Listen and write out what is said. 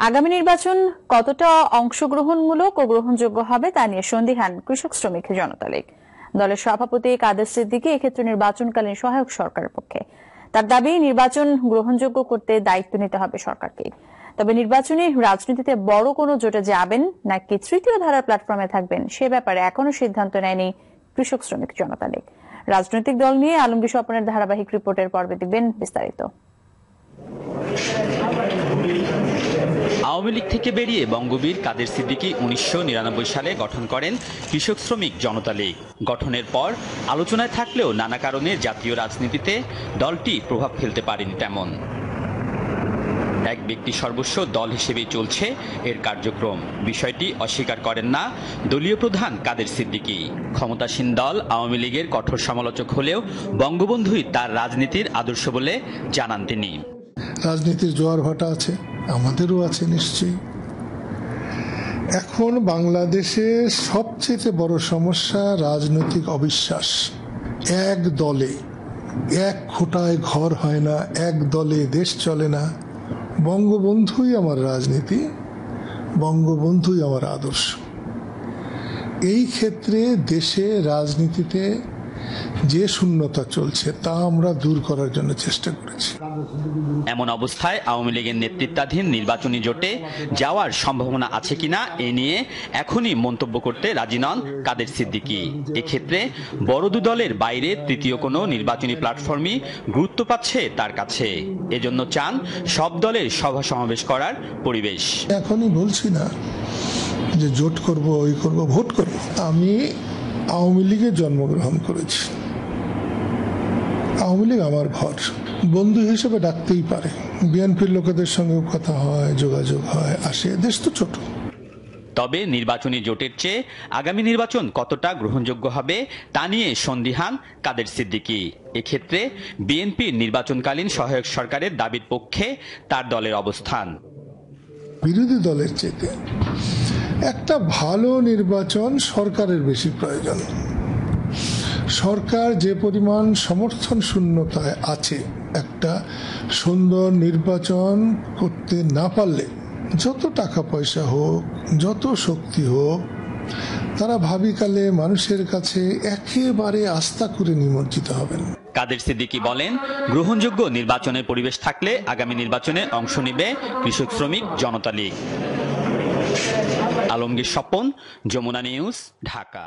আগামী নির্বাচন কতটা অংশগ্রহণমূলক ও গ্রহণযোগ্য হবে তা নিয়ে সন্দিহান কৃষক শ্রমিক জনতা লীগ। দলের সভাপতি কাদের সিদ্দিকী এক্ষেত্রে নির্বাচনকালীন সহায়ক সরকারের পক্ষে। তার দাবি, নির্বাচন গ্রহণযোগ্য করতে দায়িত্ব নিতে হবে সরকারকে। তবে নির্বাচনী রাজনীতিতে বড় কোনো জোটে যাবেন নাকি তৃতীয় ধারার প্ল্যাটফর্মে থাকবেন সে ব্যাপারে এখনো সিদ্ধান্ত নেয়নি কৃষক শ্রমিক জনতা লীগ। রাজনৈতিক দল নিয়ে আলমগীর স্বপনের ধারাবাহিক রিপোর্টের পর্বে দেখবেন বিস্তারিত। আওয়ামী লীগ থেকে বেরিয়ে বঙ্গবীর কাদের সিদ্দিকী ১৯৯৯ সালে গঠন করেন কৃষক শ্রমিক জনতা লীগ। গঠনের পর আলোচনায় থাকলেও নানা কারণে জাতীয় রাজনীতিতে দলটি প্রভাব ফেলতে পারেনি তেমন। এক ব্যক্তি সর্বস্ব দল হিসেবেই চলছে এর কার্যক্রম, বিষয়টি অস্বীকার করেন না দলীয় প্রধান কাদের সিদ্দিকী। ক্ষমতাসীন দল আওয়ামী লীগের কঠোর সমালোচক হলেও বঙ্গবন্ধুই তার রাজনীতির আদর্শ বলে জানান তিনি। রাজনীতির জোয়ার ভাটা আছে, আমাদেরও আছে নিশ্চয়ই। এখন বাংলাদেশে সবচেয়ে বড় সমস্যা রাজনৈতিক অবিশ্বাস। এক দলে এক খোঁটায় ঘর হয় না, এক দলে দেশ চলে না। বঙ্গবন্ধুই আমার রাজনীতি, বঙ্গবন্ধুই আমার আদর্শ। এই ক্ষেত্রে দেশে রাজনীতিতে যে শূন্যতা চলছে তা আমরা দূর করার জন্য চেষ্টা করেছি। এমন অবস্থায় আওয়ামী লীগের নেতৃত্বাধীন নির্বাচনী জোটে যাওয়ার সম্ভাবনা আছে কিনা এ নিয়ে এখনই মন্তব্য করতে রাজি নন কাদের সিদ্দিকী। এক্ষেত্রে বড় দু দলের বাইরে তৃতীয় কোনো নির্বাচনী প্ল্যাটফর্মই গুরুত্ব পাচ্ছে তার কাছে। এজন্য চান সব দলের সভা সমাবেশ করার পরিবেশ। এখনই বলছি না যে জোট করব, ওই করব, ভোট করব। আমি আওয়ামী লীগে জন্মগ্রহণ করেছি, আওয়ামী লীগ আমার ঘর। বন্ধু হিসেবে ডাকতেই পারে, বিএনপির লোকেদের সঙ্গেও কথা হয়, যোগাযোগ হয়, আসে। দেশ তো ছোট। তবে নির্বাচনী জোটের চেয়ে আগামী নির্বাচন কতটা গ্রহণযোগ্য হবে তা নিয়ে সন্দিহান কাদের সিদ্দিকী। এক্ষেত্রে বিএনপির নির্বাচনকালীন সহায়ক সরকারের দাবির পক্ষে তার দলের অবস্থান। বিরোধী দলের চেয়ে একটা ভালো নির্বাচন সরকারের বেশি প্রয়োজন। সরকার যে পরিমাণ সমর্থন শূন্যতায় আছে, একটা সুন্দর নির্বাচন করতে না পারলে যত টাকা পয়সা হোক, যত শক্তি হোক, তারা ভাবিকালে মানুষের কাছে একেবারে আস্থা করে নিমজ্জিত হবেন। কাদের সিদ্দিকী বলেন, গ্রহণযোগ্য নির্বাচনের পরিবেশ থাকলে আগামী নির্বাচনে অংশ নেবে কৃষক শ্রমিক জনতা লীগ। আলমগীর স্বপন, যমুনা নিউজ, ঢাকা।